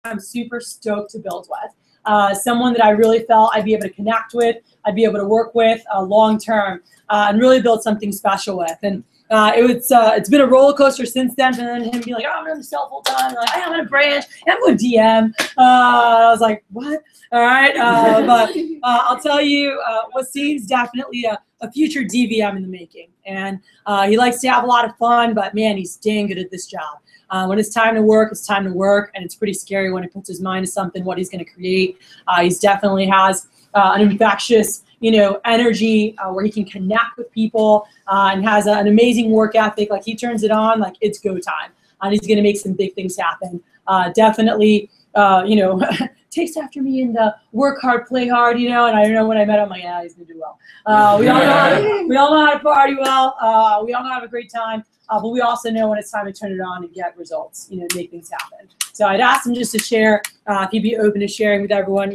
I'm super stoked to build with. Someone that I really felt I'd be able to connect with, I'd be able to work with long term, and really build something special with. And it's been a roller coaster since then. And then him being like, oh, I'm going to sell full time. Like, I'm in a branch. I'm going to DM. I was like, what? All right. But I'll tell you, Waseem's definitely a future DVM in the making. And he likes to have a lot of fun, but man, he's dang good at this job. When it's time to work, it's time to work. And it's pretty scary when he puts his mind to something, what he's going to create. He's definitely has an infectious, energy where he can connect with people and has an amazing work ethic. Like, he turns it on, like it's go time. And he's going to make some big things happen. Definitely, takes after me in the work hard, play hard, and I don't know when I met him, I'm like, yeah, he's going to do well. We all know how to party well. We all know how to have a great time. But we also know when it's time to turn it on and get results, make things happen. So I'd ask him just to share, if he'd be open to sharing with everyone,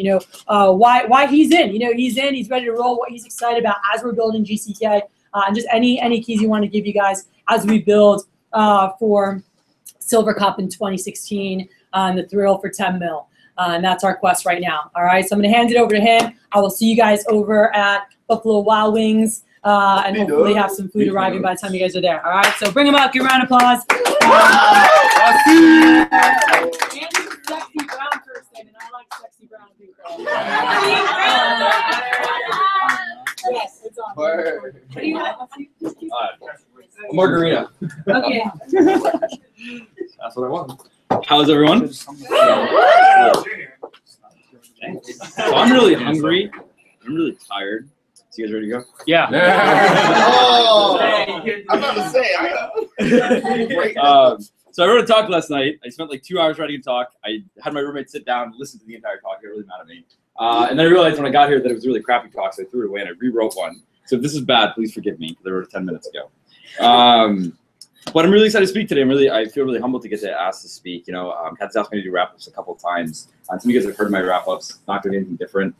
why he's in. He's ready to roll, what he's excited about as we're building GCK, and just any keys you want to give you guys as we build for Silver Cup in 2016 and the thrill for 10 mil. And that's our quest right now. All right, so I'm going to hand it over to him. I will see you guys over at Buffalo Wild Wings. And hopefully have some food arriving by the time you guys are there. All right, so bring them up. Give a round of applause. Sexy brown person, and I like sexy brown people. Yes, it's on. What do you want? Margarita. Okay. That's what I want. How's everyone? So I'm really hungry. I'm really tired. So you guys ready to go? Yeah. Oh, I'm about to say. So I wrote a talk last night. I spent like 2 hours writing a talk. I had my roommate sit down and listen to the entire talk. He got really mad at me. And then I realized when I got here that it was a really crappy talk, so I threw it away and I rewrote one. So if this is bad, please forgive me, because I wrote it 10 minutes ago. But I'm really excited to speak today. I feel really humbled to get asked to speak. Kat's asked me to do wrap-ups a couple of times. Some of you guys have heard my wrap-ups. Not doing anything different.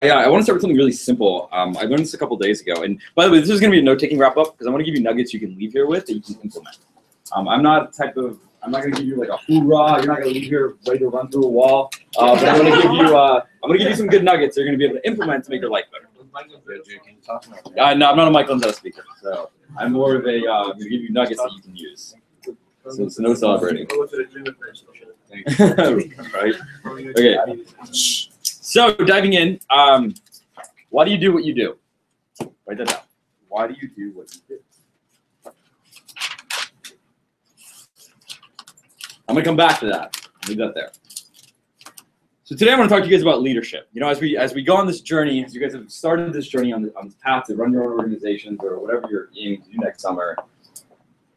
I want to start with something really simple. I learned this a couple days ago. And by the way, this is going to be a note-taking wrap-up because I want to give you nuggets you can leave here with that you can implement. I'm not going to give you like a hoorah. You're not going to leave here ready to run through a wall. But I'm going to give you some good nuggets that you're going to be able to implement to make your life better. No, I'm not a Michael Lenzetta speaker. So I'm more of a, I'm going to give you nuggets that you can use. So it's no celebrating. Right? Okay. So diving in, why do you do what you do? Write that down. Why do you do what you do? I'm gonna come back to that. Leave that there. So today I want to talk to you guys about leadership. As we go on this journey, as you guys have started this journey on this path to run your own organizations or whatever you're aiming to do next summer,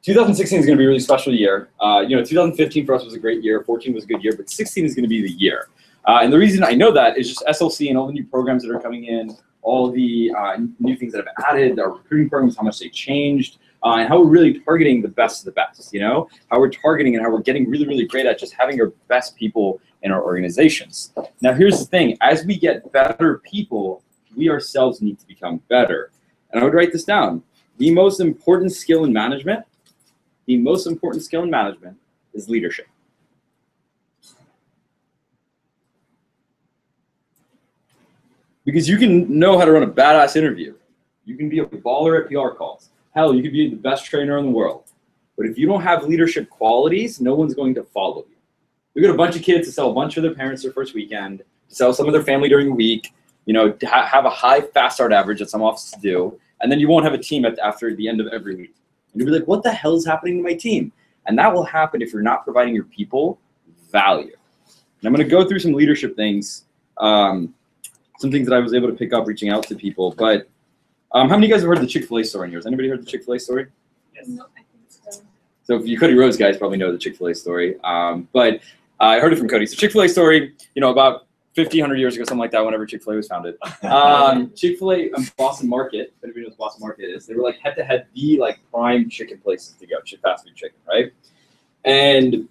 2016 is going to be a really special year. 2015 for us was a great year. 14 was a good year, but 16 is going to be the year. And the reason I know that is just SLC and all the new programs that are coming in, all the new things that have added, our recruiting programs, how much they changed, and how we're really targeting the best of the best, how we're targeting and how we're getting really, really great at just having our best people in our organizations. Now, here's the thing. As we get better people, we ourselves need to become better. And I would write this down. The most important skill in management is leadership. Because you can know how to run a badass interview. You can be a baller at PR calls. Hell, you could be the best trainer in the world. But if you don't have leadership qualities, no one's going to follow you. We got a bunch of kids to sell a bunch of their parents their first weekend, to sell some of their family during the week, to have a high fast start average that some offices do, and then you won't have a team after the end of every week. And you'll be like, what the hell is happening to my team? And that will happen if you're not providing your people value. And I'm going to go through some leadership things. Some things that I was able to pick up reaching out to people. But how many of you guys have heard the Chick-fil-A story in yours? Anybody heard the Chick-fil-A story? Yes. No, I think so. So if you Cody Rose guys probably know the Chick-fil-A story. But I heard it from Cody. So Chick-fil-A story, about 50, 100 years ago, something like that, whenever Chick-fil-A was founded. Chick-fil-A and Boston Market, if anybody knows what Boston Market is, they were like head-to-head the prime chicken places to go, fast food chicken, right? And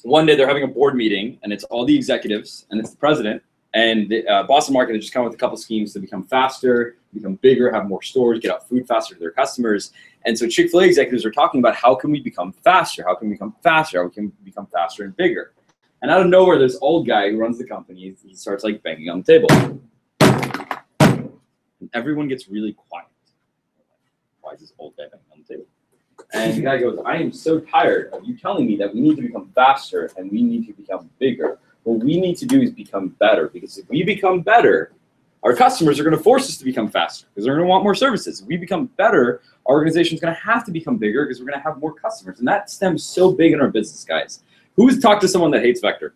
one day they're having a board meeting, and it's all the executives, and it's the president. And Boston Market has just come with a couple schemes to become faster, become bigger, have more stores, get out food faster to their customers. And so Chick-fil-A executives are talking about how can we become faster? How can we become faster? How can we become faster and bigger? And out of nowhere, this old guy who runs the company, he starts like banging on the table. And everyone gets really quiet. Why is this old guy banging on the table? And the guy goes, I am so tired of you telling me that we need to become faster and we need to become bigger. What we need to do is become better, because if we become better, our customers are going to force us to become faster because they're going to want more services. If we become better, our organization is going to have to become bigger because we're going to have more customers. And that stems so big in our business, guys. Who's talked to someone that hates Vector?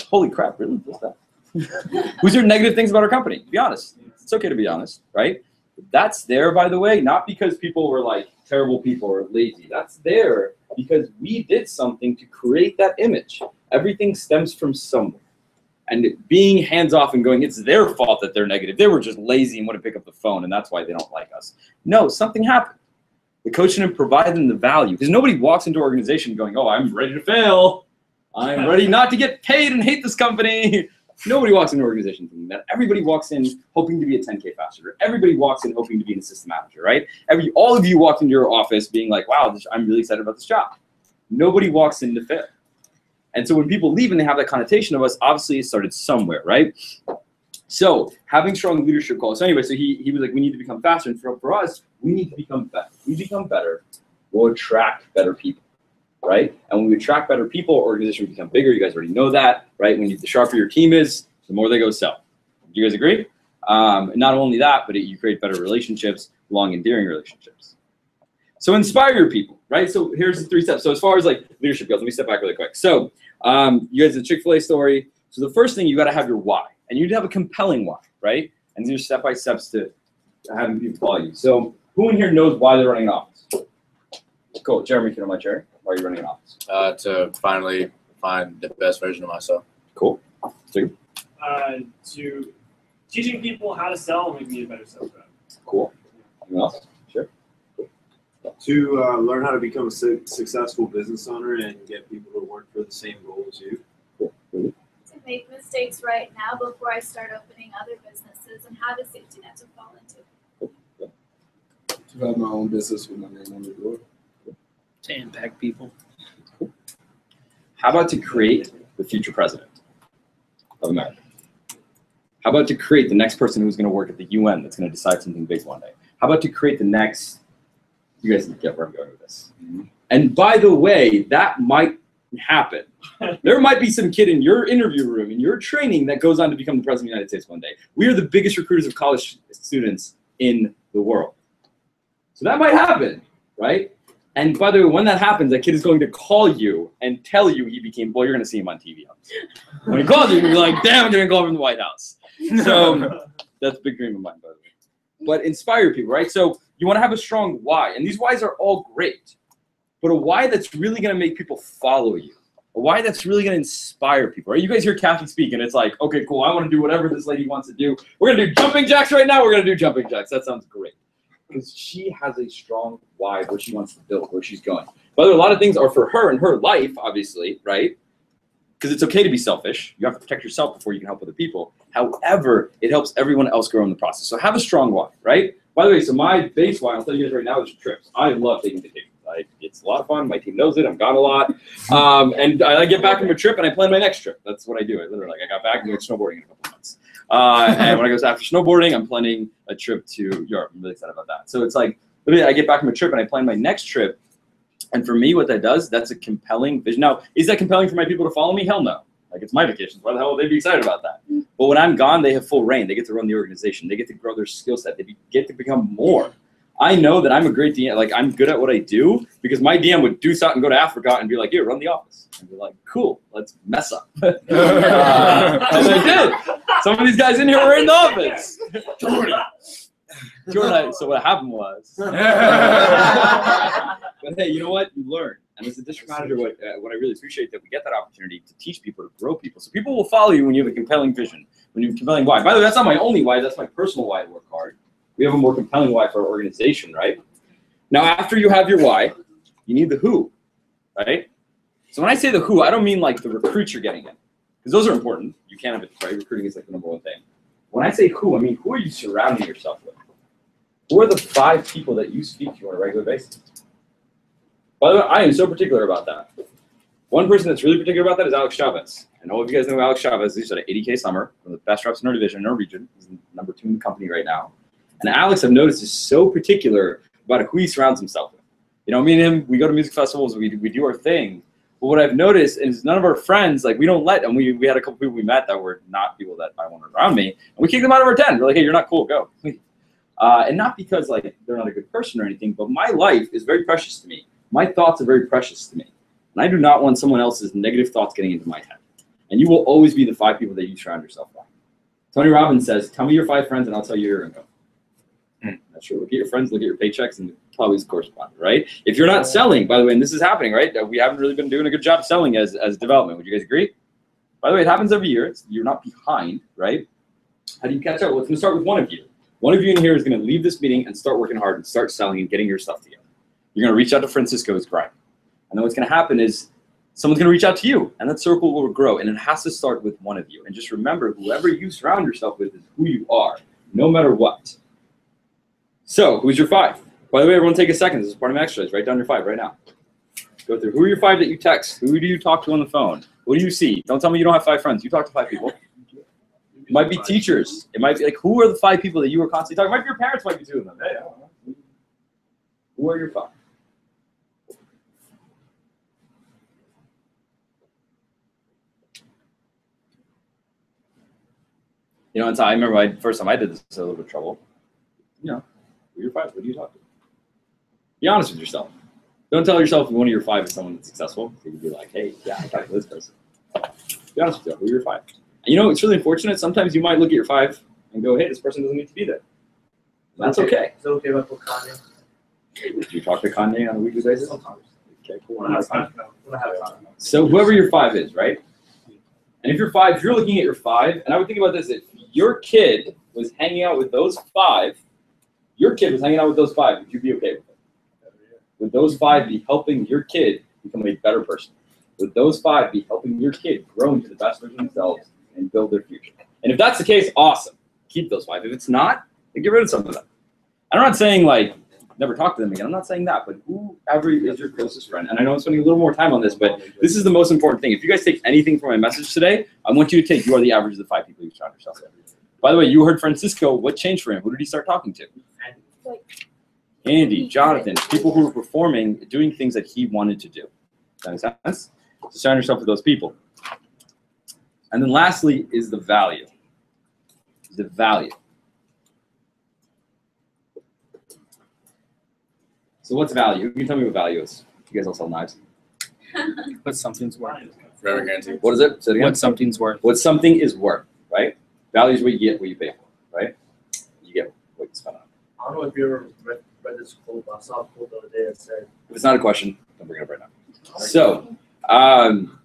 Holy crap, really? What's that? Who's heard negative things about our company? Be honest. It's okay to be honest, right? That's there, by the way, not because people were like terrible people or lazy. That's there because we did something to create that image. Everything stems from somewhere. And being hands-off and going, it's their fault that they're negative. They were just lazy and wouldn't pick up the phone, and that's why they don't like us. No, something happened. The coach didn't provide them the value. Because nobody walks into an organization going, oh, I'm ready to fail. I'm ready not to get paid and hate this company. Nobody walks into an organization thinking that. Everybody walks in hoping to be a 10K faster. Everybody walks in hoping to be an assistant manager, right? All of you walked into your office being like, wow, I'm really excited about this job. Nobody walks in to fail. And so when people leave and they have that connotation of us, obviously it started somewhere, right? So having strong leadership calls. So anyway, so he was like, we need to become faster. And for us, we need to become better. We become better, we'll attract better people, right? And when we attract better people, our organization will become bigger. You guys already know that, right? The sharper your team is, the more they go sell. Do you guys agree? And not only that, but you create better relationships, long enduring relationships. So inspire your people, right? So here's the 3 steps. So as far as like leadership goes, let me step back really quick. So you guys, the Chick-fil-A story. So the first thing, you got to have your why, and you need to have a compelling why, right? And these are step-by-steps to having people follow you. So who in here knows why they're running an office? Cool. Jeremy, if you don't mind sharing, why are you running an office? To finally find the best version of myself. Cool. So, to teaching people how to sell and make me a better sales rep. Cool. Anyone else? Sure. To learn how to become a successful business owner and get people to work for the same goal as you. Cool. Really? To make mistakes right now before I start opening other businesses and have a safety net to fall into. Cool. To have my own business with my name on the door. To impact people. Cool. How about to create the future president of America? How about to create the next person who's going to work at the UN that's going to decide something big one day? How about to create the next, you guys get where I'm going with this. Mm-hmm. And by the way, that might happen. There might be some kid in your interview room, in your training, that goes on to become the president of the United States one day. We are the biggest recruiters of college students in the world. So that might happen, right? And by the way, when that happens, that kid is going to call you and tell you he became, well, you're going to see him on TV. When he calls you, you're going to be like, damn, I'm getting a call from the White House. So that's a big dream of mine, by the way. But inspire people, right? So you want to have a strong why. And these whys are all great. But a why that's really going to make people follow you. A why that's really going to inspire people, right? You guys hear Kathy speak, and it's like, okay, cool, I want to do whatever this lady wants to do. We're going to do jumping jacks right now. We're going to do jumping jacks. That sounds great. Because she has a strong why, what she wants to build, where she's going. But a lot of things are for her in her life, obviously, right? Because it's okay to be selfish. You have to protect yourself before you can help other people. However, it helps everyone else grow in the process. So have a strong why, right? By the way, so my base why, I'll tell you guys right now, is trips. I love taking vacations. It's a lot of fun. My team knows it. I'm gone a lot. And I get back from a trip and I plan my next trip. That's what I do. I got back and go snowboarding in a couple of months. And when I go after snowboarding, I'm planning a trip to Europe. I'm really excited about that. So it's like, literally, I get back from a trip and I plan my next trip. And for me, what that does, that's a compelling vision. Now, is that compelling for my people to follow me? Hell no. Like, it's my vacations. Why the hell would they be excited about that? But when I'm gone, they have full reign. They get to run the organization. They get to grow their skill set. They get to become more. I know that I'm a great DM. Like, I'm good at what I do because my DM would do something, go to Africa and be like, here, run the office. And be like, cool, let's mess up. And I did. Some of these guys in here were in the office. Jordan, so what happened was, but hey, you know what? You learn. And as a district manager, what I really appreciate that we get that opportunity to teach people, to grow people. So people will follow you when you have a compelling vision, when you have a compelling why. By the way, that's not my only why. That's my personal why I work hard. We have a more compelling why for our organization, right? Now, after you have your why, you need the who, right? So when I say the who, I don't mean like the recruits you're getting in, because those are important. You can't have it, right? Recruiting is like the #1 thing. When I say who, I mean who are you surrounding yourself with? Who are the 5 people that you speak to on a regular basis? By the way, I am so particular about that. One person that's really particular about that is Alex Chavez. And all of you guys know Alex Chavez. He's at an 80K summer, one of the best reps in our division, in our region. He's number 2 in the company right now. And Alex, I've noticed, is so particular about who he surrounds himself with. You know, me and him, we go to music festivals, we do our thing. But what I've noticed is none of our friends, like, we don't let, and we had a couple people we met that were not people that I wanted around me, and we kicked them out of our tent. We're like, hey, you're not cool, go. And not because, like, they're not a good person or anything, but my life is very precious to me. My thoughts are very precious to me. And I do not want someone else's negative thoughts getting into my head. And you will always be the 5 people that you surround yourself by. Tony Robbins says, tell me your 5 friends and I'll tell you your income. That's true. Look at your friends, look at your paychecks, and probably correspond, right? If you're not selling, by the way, and this is happening, right? We haven't really been doing a good job selling as development. Would you guys agree? By the way, it happens every year. You're not behind, right? How do you catch up? Well, it's going to start with one of you. One of you in here is going to leave this meeting and start working hard and start selling and getting your stuff together. You're going to reach out to Francisco's grind. And then what's going to happen is someone's going to reach out to you, and that circle will grow. And it has to start with one of you. And just remember, whoever you surround yourself with is who you are, no matter what. So, who's your 5? By the way, everyone take a second. This is part of my exercise. Write down your 5 right now. Go through. Who are your 5 that you text? Who do you talk to on the phone? What do you see? Don't tell me you don't have 5 friends. You talk to 5 people. It might be teachers. It might be like, who are the 5 people that you are constantly talking to? It might be your parents, might be 2 of them. Hey, I don't know. Who are your 5? You know, and so I remember first time I did this, I was a little bit of trouble. You know, who are your 5? What do you talk to? Be honest with yourself. Don't tell yourself one of your 5 is someone that's successful. So you can be like, hey, yeah, I talked to this person. Be honest with yourself. Who are your 5? And you know, it's really unfortunate. Sometimes you might look at your 5 and go, hey, this person doesn't need to be there. That's okay. Is it okay if I put Kanye? Do you talk to Kanye on a weekly basis? Sometimes. Okay, cool. When I have time. So whoever your 5 is, right? And if you're 5, if you're looking at your 5, and I would think about this, if your kid was hanging out with those 5, would you be okay with it? Would those 5 be helping your kid become a better person? Would those 5 be helping your kid grow into the best version of themselves and build their future? And if that's the case, awesome. Keep those 5. If it's not, then get rid of some of them. I'm not saying, like, never talk to them again. I'm not saying that, but whoever is your closest friend. And I know I'm spending a little more time on this, but this is the most important thing. If you guys take anything from my message today, I want you to take, you are the average of the 5 people you surround yourself with. By the way, you heard Francisco. What changed for him? Who did he start talking to? Andy, Jonathan, people who were performing, doing things that he wanted to do. Does that make sense? So surround yourself with those people. And then lastly is the value. The value. So what's value? You can tell me what value is. You guys all sell knives. What something's worth. Forever guaranteed. What is it? Say it again. What something's worth. What something is worth, right? Value is what you get, what you pay for, right? You get what you spend on. I don't know if you ever read this quote, but I saw a quote the other day that said, If it's not a question, don't bring it up right now. So,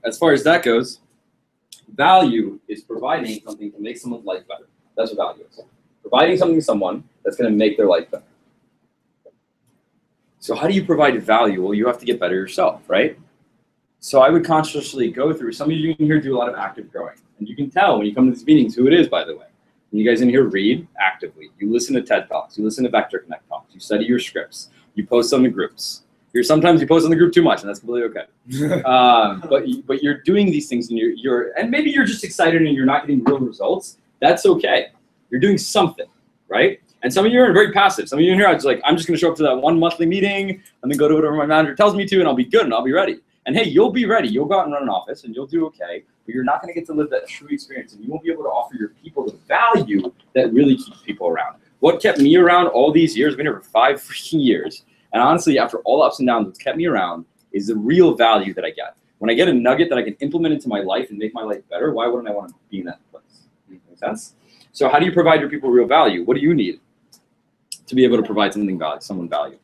as far as that goes, value is providing something to make someone's life better. That's what value is. Providing something to someone that's going to make their life better. So how do you provide value? Well, you have to get better yourself, right? So I would consciously go through, some of you in here do a lot of active growing. And you can tell when you come to these meetings who it is, by the way. When you guys in here read actively. You listen to TED Talks. You listen to Vector Connect Talks. You study your scripts. You post on the groups. Sometimes you post on the group too much, and that's completely okay. But you're doing these things, and and maybe you're just excited and you're not getting real results. That's okay. You're doing something, right? And some of you are very passive. Some of you in here are just like, I'm just going to show up to that one monthly meeting and then go to whatever my manager tells me to, and I'll be good and I'll be ready. And hey, you'll be ready. You'll go out and run an office and you'll do okay, but you're not going to get to live that true experience, and you won't be able to offer your people the value that really keeps people around. What kept me around all these years, I've been here for 5 freaking years, and honestly, after all ups and downs, what's kept me around is the real value that I get. When I get a nugget that I can implement into my life and make my life better, why wouldn't I want to be in that place? Make sense? So how do you provide your people real value? What do you need to be able to provide someone value?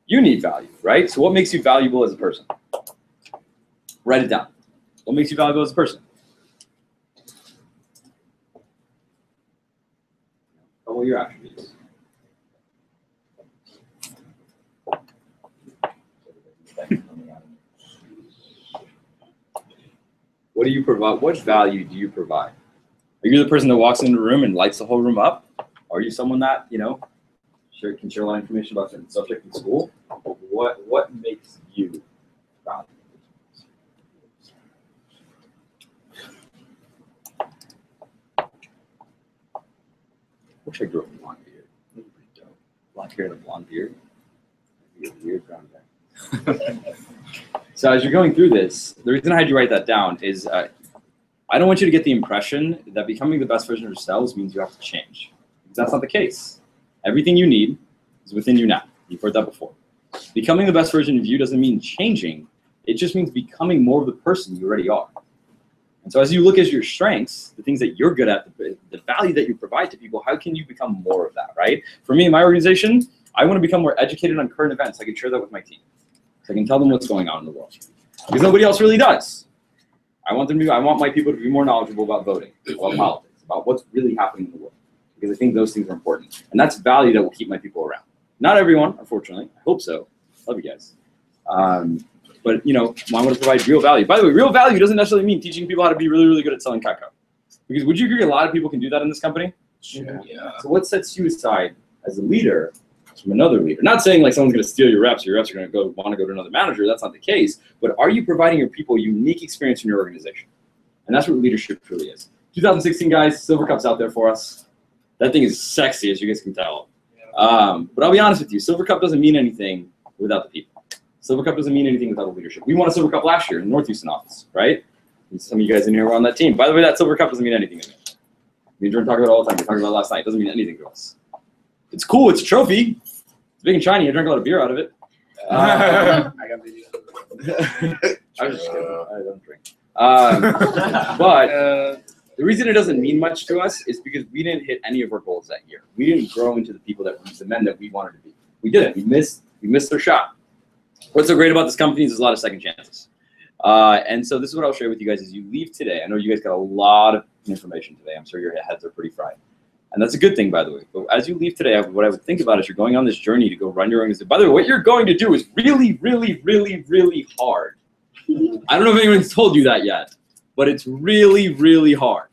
You need value, right? So what makes you valuable as a person? Write it down. What makes you valuable as a person? What are your attributes? What do you provide? What value do you provide? Are you the person that walks into the room and lights the whole room up? Are you someone that, you know, can share a lot of information about certain subject in school? What makes you valuable? Wish I grew up with a blonde beard. That'd be pretty dope. Black hair and a blonde beard. That'd be a weird brown guy. So as you're going through this, the reason I had you write that down is I don't want you to get the impression that becoming the best version of yourselves means you have to change. Because that's not the case. Everything you need is within you now. You've heard that before. Becoming the best version of you doesn't mean changing. It just means becoming more of the person you already are. And so as you look at your strengths, the things that you're good at, the value that you provide to people, how can you become more of that, right? For me, in my organization, I want to become more educated on current events. I can share that with my team. So I can tell them what's going on in the world. Because nobody else really does. I want my people to be more knowledgeable about voting, about politics, about what's really happening in the world. Because I think those things are important. And that's value that will keep my people around. Not everyone, unfortunately. I hope so. Love you guys. But, you know, I want to provide real value. By the way, real value doesn't necessarily mean teaching people how to be really, really good at selling cacao. Because would you agree a lot of people can do that in this company? Yeah. So what sets you aside as a leader from another leader? Not saying like someone's going to steal your reps, or your reps are going to want to go to another manager. That's not the case. But are you providing your people a unique experience in your organization? And that's what leadership truly is. 2016, guys, Silver Cup's out there for us. That thing is sexy, as you guys can tell. But I'll be honest with you, Silver Cup doesn't mean anything without the people. Silver Cup doesn't mean anything without the leadership. We won a Silver Cup last year in the North Houston office, right? And some of you guys in here were on that team. By the way, that Silver Cup doesn't mean anything to me. Me and Jordan talk about it all the time. We talked about it last night. It doesn't mean anything to us. It's cool. It's a trophy. It's big and shiny. I drank a lot of beer out of it. I got video. I was just kidding. I don't drink. But the reason it doesn't mean much to us is because we didn't hit any of our goals that year. We didn't grow into the men that we wanted to be. We didn't. We missed our shot. What's so great about this company is there's a lot of second chances. And so this is what I'll share with you guys as you leave today. I know you guys got a lot of information today. I'm sure your heads are pretty fried. And that's a good thing, by the way. But as you leave today, what I would think about is you're going on this journey to go run your organization. By the way, what you're going to do is really, really, really, really hard. I don't know if anyone's told you that yet, but it's really, really hard.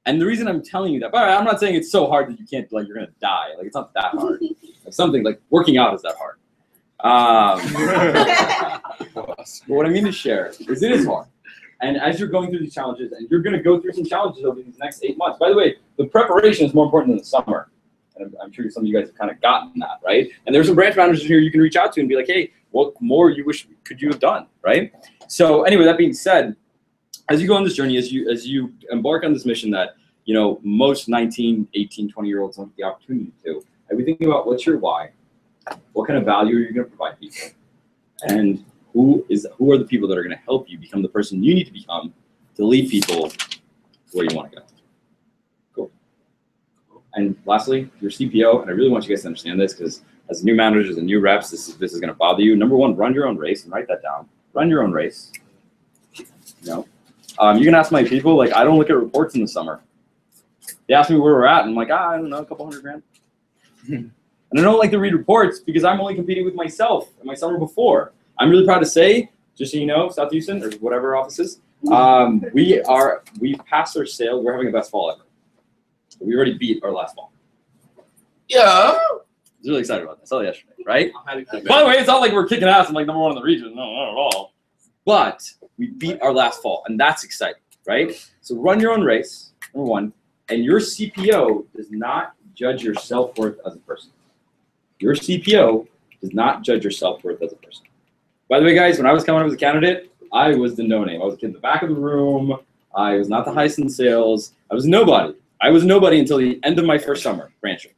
And the reason I'm telling you that, but I'm not saying it's so hard that you can't, like, you're going to die. Like, it's not that hard. Like, something like working out is that hard. But what I mean to share is it is hard. And as you're going through these challenges, and you're going to go through some challenges over these next 8 months. By the way, the preparation is more important than the summer. And I'm sure some of you guys have kind of gotten that, right? And there's some branch managers here you can reach out to and be like, hey, what more you wish could you have done, right? So anyway, that being said, as you go on this journey, as you embark on this mission that, you know, most 19, 18, 20-year-olds don't get the opportunity to, I would think about what's your why? What kind of value are you going to provide people? And who are the people that are going to help you become the person you need to become to lead people where you want to go? Cool. And lastly, your CPO, and I really want you guys to understand this because as new managers and new reps, this is going to bother you. Number one, run your own race and write that down. Run your own race. You know, you can ask my people, like, I don't look at reports in the summer. They ask me where we're at, and I'm like, I don't know, a couple $100,000. And I don't like to read reports because I'm only competing with myself in my summer before. I'm really proud to say, just so you know, South Houston, or whatever office is, we passed our sales. We're having the best fall ever. We already beat our last fall. Yeah. I was really excited about that. I saw it yesterday, right? By the way, it's not like we're kicking ass and like #1 in the region. No, not at all. But we beat our last fall, and that's exciting, right? So run your own race, number one, and your CPO does not judge your self-worth as a person. Your CPO does not judge your self-worth as a person. By the way, guys, when I was coming up as a candidate, I was the no-name. I was a kid in the back of the room. I was not the highest in sales. I was nobody. I was nobody until the end of my first summer branching.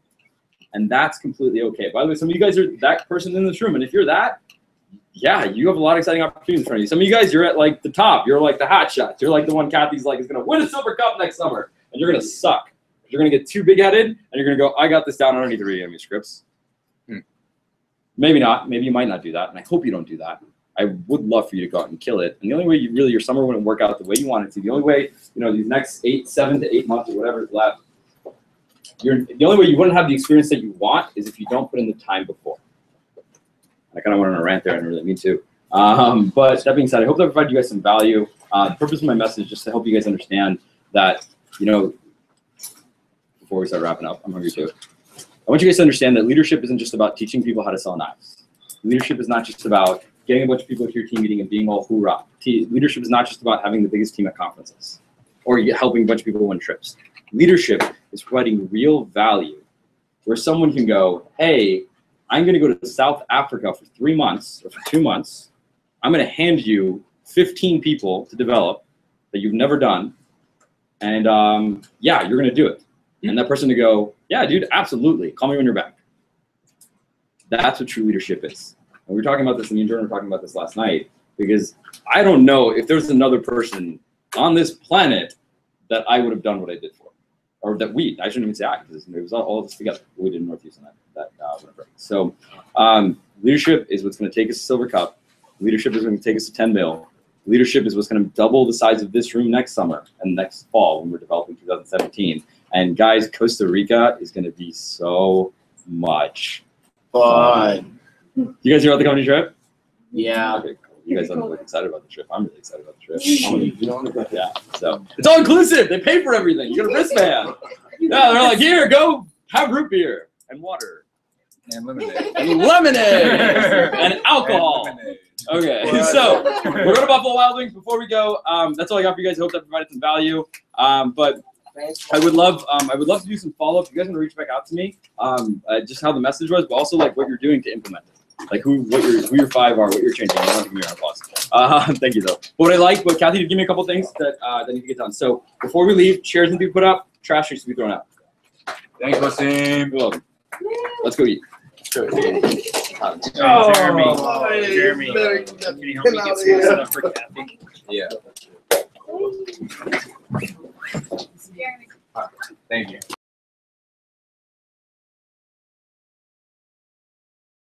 And that's completely okay. By the way, some of you guys are that person in this room. And if you're that, yeah, you have a lot of exciting opportunities in front of you. Some of you guys, you're at like the top. You're like the hot shots. You're like the one Kathy's like is going to win a Silver Cup next summer. And you're going to suck. You're going to get too big-headed. And you're going to go, I got this down. I don't need to read any scripts. Maybe not. Maybe you might not do that. And I hope you don't do that. I would love for you to go out and kill it. And the only way your summer wouldn't work out the way you want it to, the only way, you know, these next 7 to 8 months or whatever is left, the only way you wouldn't have the experience that you want is if you don't put in the time before. I kind of went on a rant there. I didn't really mean to. But that being said, I hope that provided you guys some value. The purpose of my message is just to help you guys understand that you know, before we start wrapping up, I'm hungry too. I want you guys to understand that leadership isn't just about teaching people how to sell knives. Leadership is not just about getting a bunch of people to your team meeting and being all hoorah. Leadership is not just about having the biggest team at conferences or helping a bunch of people win trips. Leadership is providing real value where someone can go, hey, I'm going to go to South Africa for 3 months or for 2 months. I'm going to hand you 15 people to develop that you've never done. And yeah, you're going to do it. And that person to go, yeah, dude, absolutely. Call me when you're back. That's what true leadership is. And we were talking about this, and me and Jordan were talking about this last night, because I don't know if there's another person on this planet that I would have done what I did for. Or that I shouldn't even say I, because it was all of us together. We did in Northeast on that whatever. So leadership is what's going to take us to Silver Cup. Leadership is going to take us to 10 mil. Leadership is what's going to double the size of this room next summer and next fall when we're developing 2017. And guys, Costa Rica is going to be so much fun. You guys hear about the company trip? Yeah. Okay, cool. You guys look excited about the trip. I'm really excited about the trip. Yeah. So it's all inclusive. They pay for everything. You get a wristband. Yeah, they're like, here, go have root beer and water. And lemonade. And lemonade. And alcohol. Okay, so we're going to Buffalo Wild Wings. Before we go, that's all I got for you guys. I hope that provided some value. But I would love to do some follow-up. You guys want to reach back out to me, just how the message was, but also like what you're doing to implement it, like who your 5 are, what you're changing. I don't give me a round of applause. Thank you though. But Kathy did give me a couple things that need to get done. So before we leave, chairs need to be put up, trash needs to be thrown out. Thanks, Waseem. You're welcome. Let's go eat. Oh, Jeremy. Can you help me get some stuff for Kathy? Yeah.